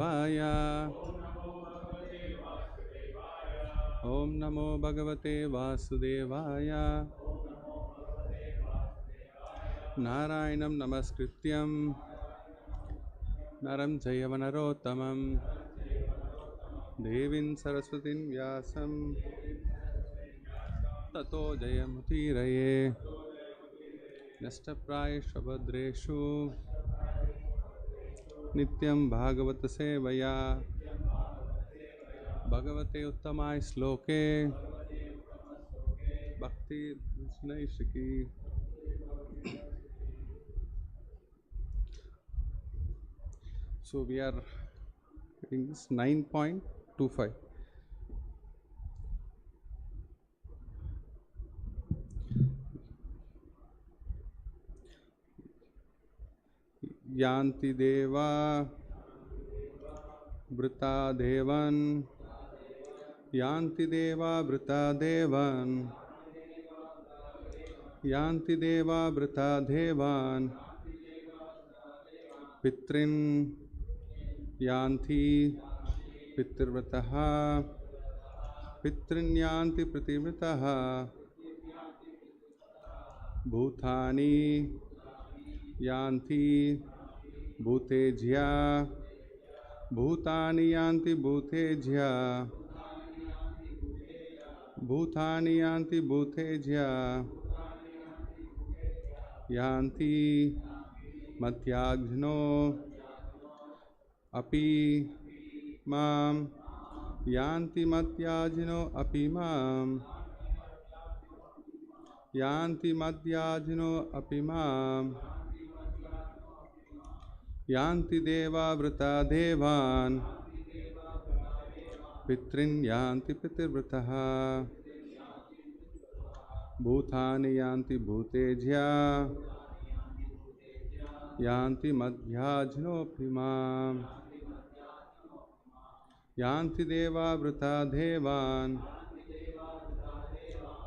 Vaya. Om Namo Bhagavate Vasudevaya. Narayanam Namaskrityam Naram Jayavanarotamam Devin Saraswatin Vyasam Tato Jayamutiraye Nashtaprayeshu Bhadreshu Nityam Bhagavata Sevaya Bhagavate Uttamai Sloke Bhakti Vishnaishiki. So we are reading this 9.25. Yanti Deva Brita Devan Yanti Deva Brita Devan Yanti Deva Brita Devan Pitrin Yanti Pitirvrataha Pitrin Yanti Prativrataha Bhutani Yanti Bhutejya Bhutani Yanti Bhutejya Bhutani Yanti Bhutejya Yanti Matyajno Api Mam Yanti Matyajno Api Mam Yanti Matyajno Api Mam Yanti Deva Vrata Devan Pitrin Yanti Pitirvrataha Bhutani Yanti Bhutejya Yanti Madhyajno Primam Yanti Deva Vrata Devan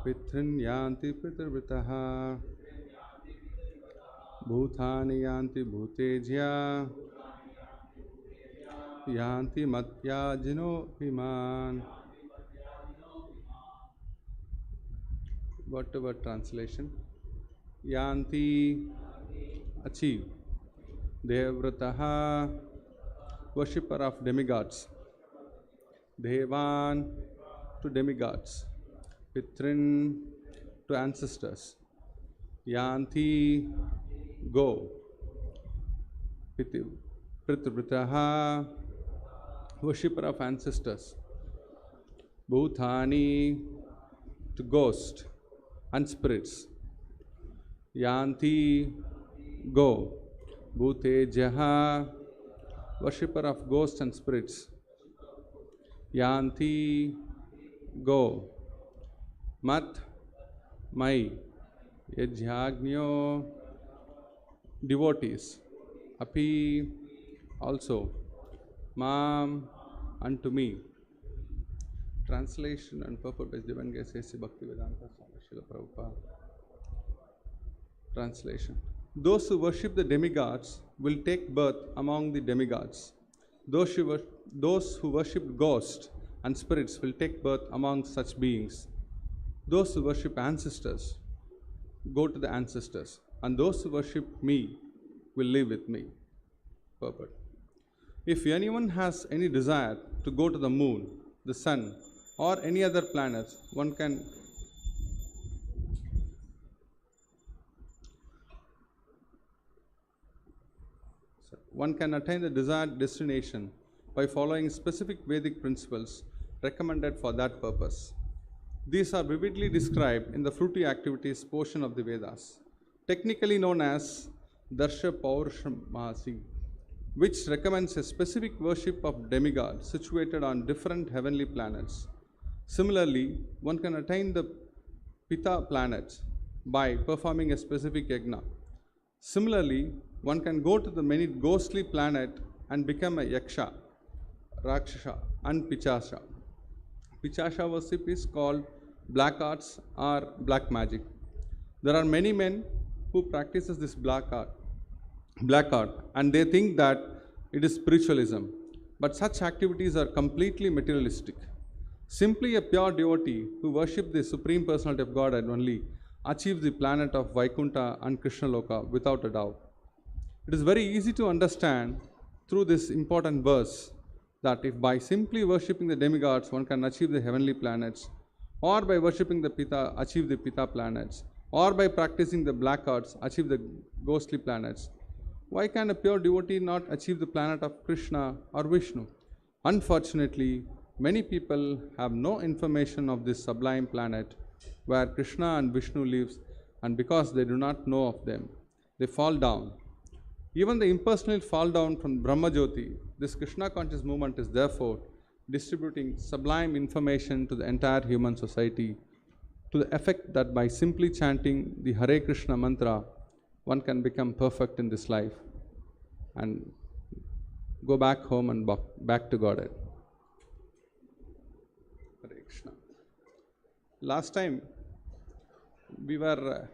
Pitrin Yanti Pitirvrataha Bhutani Yanti Bhutejya Yanti Madhyajno Primam. Word to word translation. Yanti, achieve. Devrataha, worshipper of demigods. Devan, to demigods. Pitrin, to ancestors. Yanti, go. Pritvrataha, worshipper of ancestors. Bhutani, to ghost and spirits. Yanti, go. Bhutejaha, worshipper of ghosts and spirits. Yanti, go. Mat, my. Yajnagnyo, devotees. Api, also. Mam, unto me. Translation and purport by Divine Grace A.C. Bhaktivedanta Swami Srila Prabhupada. Translation. Those who worship the demigods will take birth among the demigods. Those who worship ghosts and spirits will take birth among such beings. Those who worship ancestors go to the ancestors, and those who worship me will live with me. Purport. If anyone has any desire to go to the moon, the sun, or any other planets, one can attain the desired destination by following specific Vedic principles recommended for that purpose. These are vividly described in the fruity activities portion of the Vedas, technically known as Darsha Paurushamasi, which recommends a specific worship of demigods situated on different heavenly planets. Similarly, one can attain the Pita planet by performing a specific yajna. Similarly, one can go to the many ghostly planet and become a yaksha, rakshasa, and pichasha. Pichasha worship is called black arts or black magic. There are many men who practices this black art, and they think that it is spiritualism. but such activities are completely materialistic. Simply a pure devotee who worships the Supreme Personality of Godhead only achieves the planet of Vaikuntha and Krishna Loka without a doubt. It is very easy to understand through this important verse that if by simply worshipping the demigods one can achieve the heavenly planets, or by worshipping the Pita achieve the Pita planets, or by practicing the black arts achieve the ghostly planets, why can a pure devotee not achieve the planet of Krishna or Vishnu? Unfortunately, many people have no information of this sublime planet where Krishna and Vishnu lives, and because they do not know of them, they fall down. Even the impersonal fall down from Brahma Jyoti. This Krishna conscious movement is therefore distributing sublime information to the entire human society, to the effect that by simply chanting the Hare Krishna mantra, one can become perfect in this life and go back home and back to Godhead. Hare Krishna. Last time we were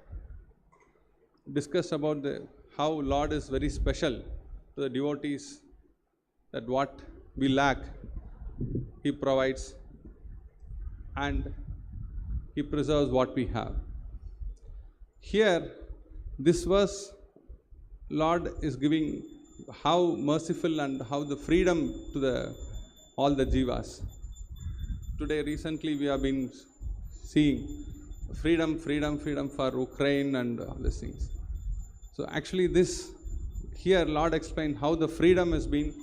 discussed about how Lord is very special to the devotees, that what we lack He provides and He preserves what we have. Here, this verse, Lord is giving how merciful and how the freedom to all the jivas. Today, recently, we have been seeing freedom for Ukraine and all these things. So actually here Lord explained how the freedom has been,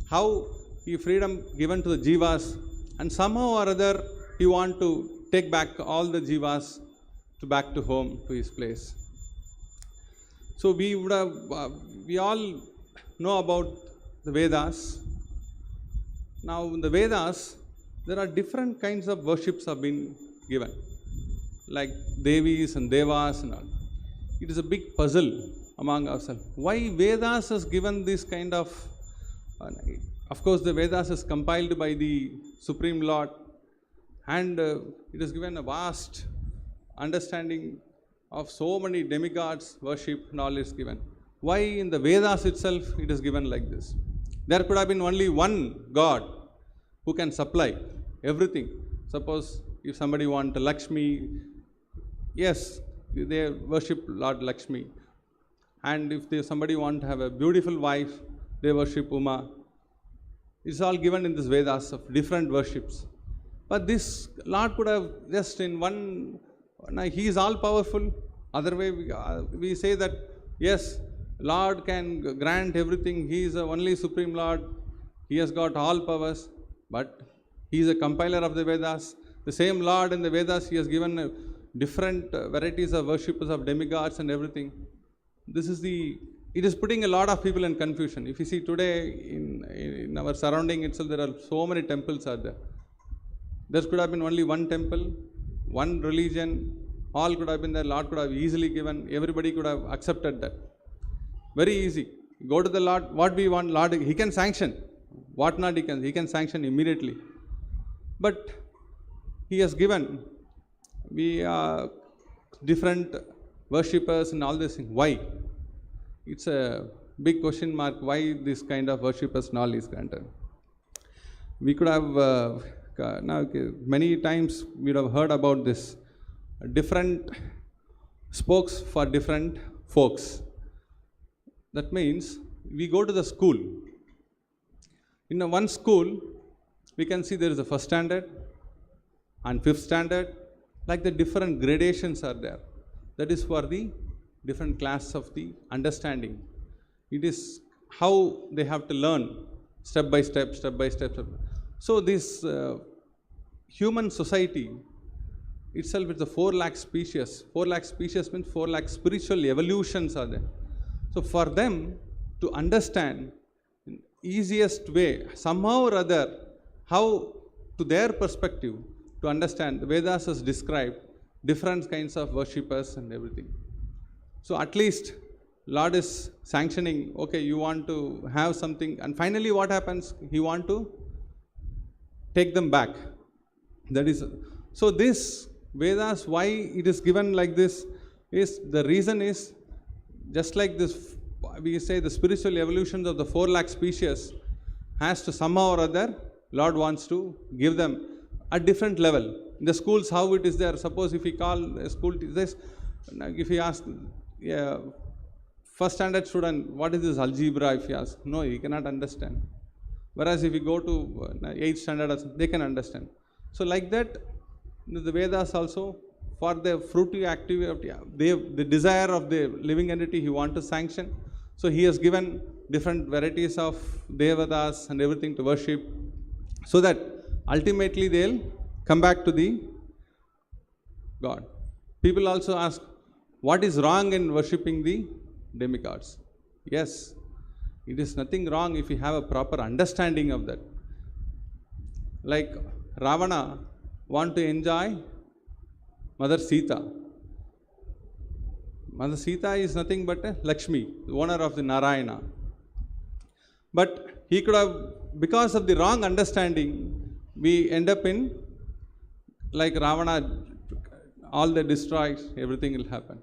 how He freedom given to the jivas, and somehow or other He want to take back all the jivas back to home, to His place. So we all know about the Vedas. Now in the Vedas, there are different kinds of worships have been given, like Devis and Devas and all. It is a big puzzle among ourselves. Why Vedas has given this kind of course the Vedas is compiled by the Supreme Lord, and it is given a vast understanding of so many demigods worship and all is given. Why in the Vedas itself it is given like this? There could have been only one God who can supply everything. Suppose if somebody wants Lakshmi, yes, they worship Lord Lakshmi. And if somebody wants to have a beautiful wife, they worship Uma. It's all given in this Vedas of different worships. But this Lord could have just in one, He is all powerful. Other way we say that, yes, Lord can grant everything. He is the only Supreme Lord. He has got all powers. But He is a compiler of the Vedas. The same Lord in the Vedas, He has given different varieties of worshippers of demigods and everything. It is putting a lot of people in confusion. If you see today in our surrounding itself, there are so many temples are there. There could have been only one temple, one religion, all could have been there. Lord could have easily given, everybody could have accepted that. Very easy. Go to the Lord, what we want, Lord, He can sanction. What not He can sanction immediately. But He has given, we are different worshippers and all this thing. Why? It's a big question mark. Why this kind of worshippers and all is granted? We could have many times we would have heard about this. Different spokes for different folks. That means we go to the school. In one school, we can see there is a first standard and fifth standard. Like the different gradations are there. That is for the different class of the understanding. It is how they have to learn step by step. So this human society itself is the 4 lakh species. 4 lakh species means 4 lakh spiritual evolutions are there. So for them to understand in easiest way, somehow or other, how to their perspective to understand, the Vedas has described different kinds of worshippers and everything. So at least Lord is sanctioning, okay, you want to have something, and finally what happens? He want to take them back. That is, so this Vedas, why it is given like this, is the reason is just like this, we say the spiritual evolutions of the 4 lakh species, has to somehow or other, Lord wants to give them a different level. In the schools, how it is there, suppose if we call a school this, if you ask first standard student, what is this algebra, if you ask, no, he cannot understand. Whereas if you go to 8th standard, they can understand. So like that, the Vedas also, for the fruity activity, the desire of the living entity, he want to sanction. So he has given different varieties of devatas and everything to worship, so that ultimately they'll come back to the God. People also ask, what is wrong in worshipping the demigods? Yes, it is nothing wrong if you have a proper understanding of that. Like Ravana want to enjoy Mother Sita. Mother Sita is nothing but a Lakshmi, the owner of the Narayana. But he could have, because of the wrong understanding, we end up in like Ravana, all the destroys, everything will happen.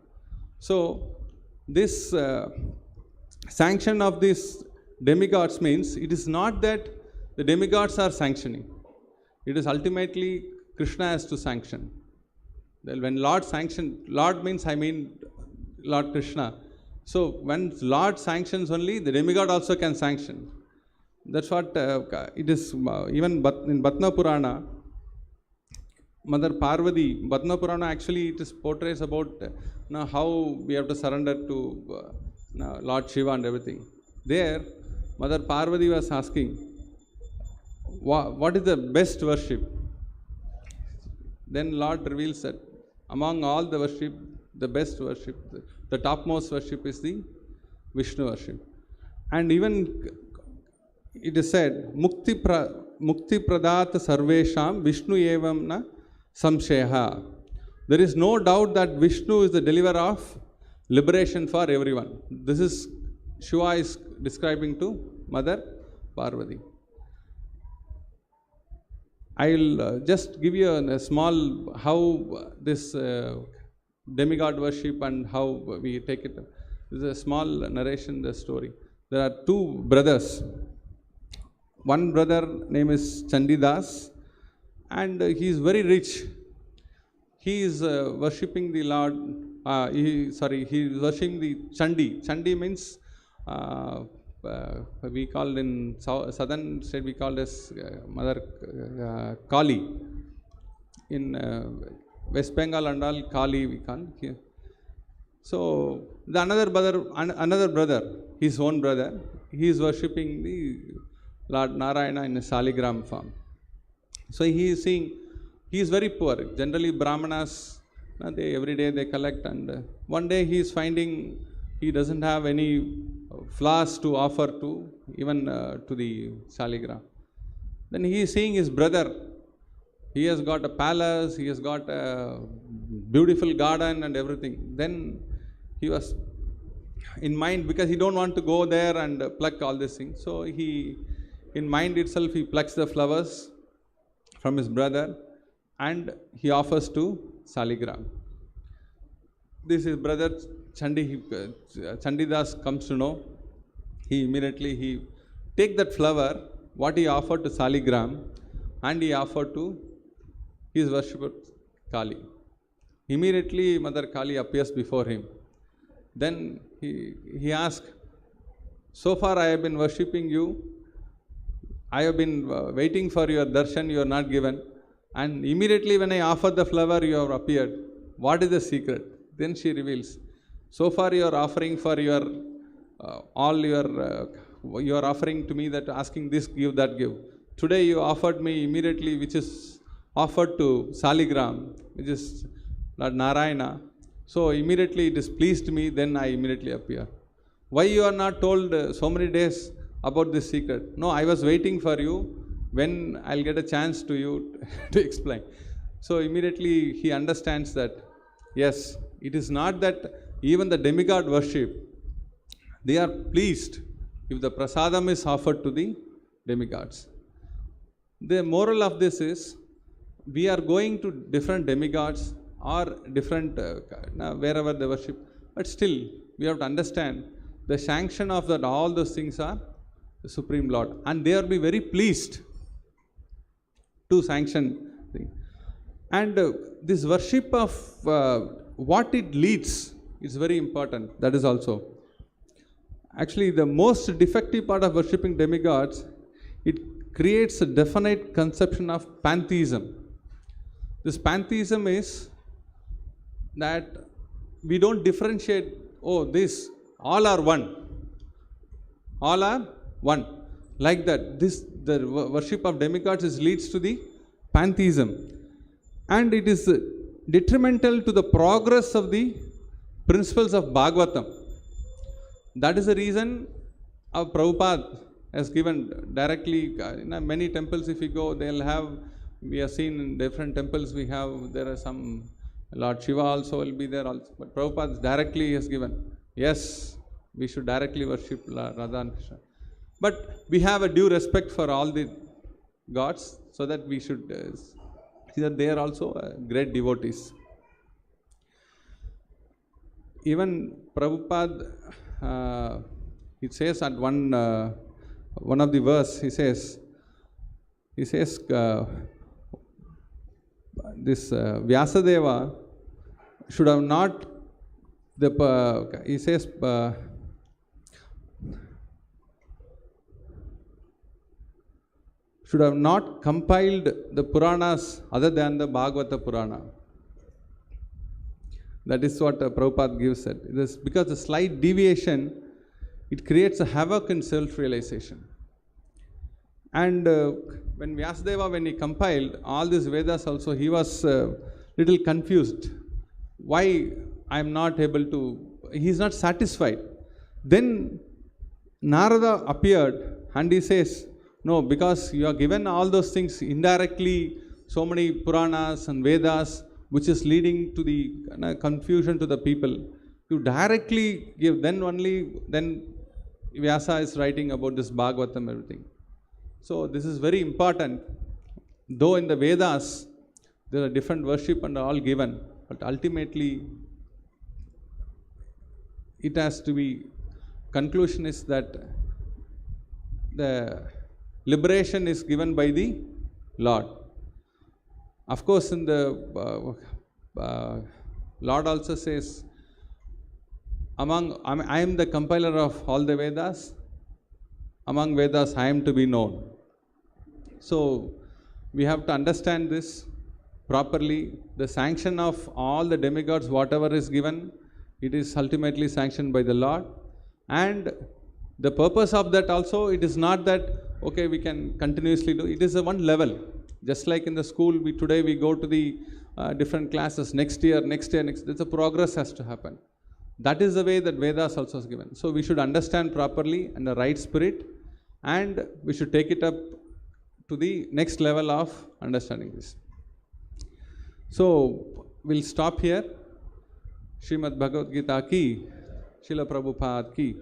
So this sanction of these demigods means it is not that the demigods are sanctioning. It is ultimately Krishna has to sanction. Well, when Lord sanctions, Lord means I mean Lord Krishna. So when Lord sanctions only, the demigod also can sanction. That's what it is. Even in Bhatna Purana, Mother Parvati, Bhatna Purana actually it is portrays about how we have to surrender to Lord Shiva and everything. There, Mother Parvati was asking, what is the best worship? Then Lord reveals that among all the worship, the best worship, the topmost worship is the Vishnu worship. And even it is said, Mukti Pradat Sarvesham Vishnu Evam Na Samsheha. There is no doubt that Vishnu is the deliverer of liberation for everyone. This is Shiva is describing to Mother Parvati. I will just give you a small how this demigod worship and how we take it. This is a small narration, the story. There are two brothers. One brother name is Das, and he is very rich. He is worshipping the Lord. He is worshipping the Chandi. Chandi means we call in southern state we call as Mother Kali. In West Bengal and all, Kali we call here. So the another brother, his own brother, he is worshipping the Lord Narayana in a Saligram form. So he is seeing, he is very poor. Generally Brahmanas, every day they collect, and one day he is finding he doesn't have any flowers to offer to even to the Saligram. Then he is seeing his brother. He has got a palace, he has got a beautiful garden and everything. Then he was in mind, because he don't want to go there and pluck all these things. So he, in mind itself, he plucks the flowers from his brother and he offers to Saligram. This is brother Chandidas comes to know. He immediately take that flower, what he offered to Saligram, and he offered to his worshipper Kali. Immediately Mother Kali appears before him. Then he asks, so far I have been worshipping you, I have been waiting for your darshan, you are not given, and immediately when I offered the flower you have appeared. What is the secret? Then she reveals, so far you are offering for your you are offering to me that asking this give, that give. Today you offered me immediately, which is offered to Saligram, which is Lord Narayana. So immediately it is pleased me, then I immediately appear. Why you are not told so many days about this secret? No, I was waiting for you when I'll get a chance to you to explain. So immediately he understands that, yes, it is not that even the demigod worship, they are pleased if the prasadam is offered to the demigods. The moral of this is, we are going to different demigods or different wherever they worship, but still we have to understand the sanction of that all those things are the Supreme Lord, and they will be very pleased to sanction thing. And this worship of what it leads is very important. That is also actually the most defective part of worshipping demigods. It creates a definite conception of pantheism. This pantheism is that we don't differentiate, oh, this, all are one. All are one. Like that, the worship of demigods leads to the pantheism. And it is detrimental to the progress of the principles of Bhagavatam. That is the reason our Prabhupada has given directly, in many temples if you go, they'll have, we have seen in different temples we have, there are some, Lord Shiva also will be there also. But Prabhupada directly has given, yes, we should directly worship Radha and Krishna. But we have a due respect for all the gods, so that we should see that they are also great devotees. Even Prabhupada, it says at one of the verse, he says this Vyasadeva should have not, he says, should have not compiled the Puranas other than the Bhagavata Purana. That is what Prabhupada gives it. It is because the slight deviation, it creates a havoc in self-realization. And when Vyasadeva, when he compiled all these Vedas also, he was little confused. Why I am not able to, he is not satisfied. Then Narada appeared and he says, no, because you are given all those things indirectly, so many Puranas and Vedas, which is leading to the confusion to the people. You directly give, then Vyasa is writing about this Bhagavatam, everything. So this is very important. Though in the Vedas, there are different worship and all given, but ultimately, it has to be, conclusion is that the liberation is given by the Lord. Of course, in the Lord also says, I am the compiler of all the Vedas, among Vedas I am to be known. So, we have to understand this properly. The sanction of all the demigods, whatever is given, it is ultimately sanctioned by the Lord. And the purpose of that also, it is not that, okay, we can continuously do, it is a one level. Just like in the school, today we go to the different classes, next year, there's a progress has to happen. That is the way that Vedas also is given. So we should understand properly in the right spirit, and we should take it up to the next level of understanding this. So we'll stop here. Srimad Bhagavad Gita ki, Srila Prabhupada ki.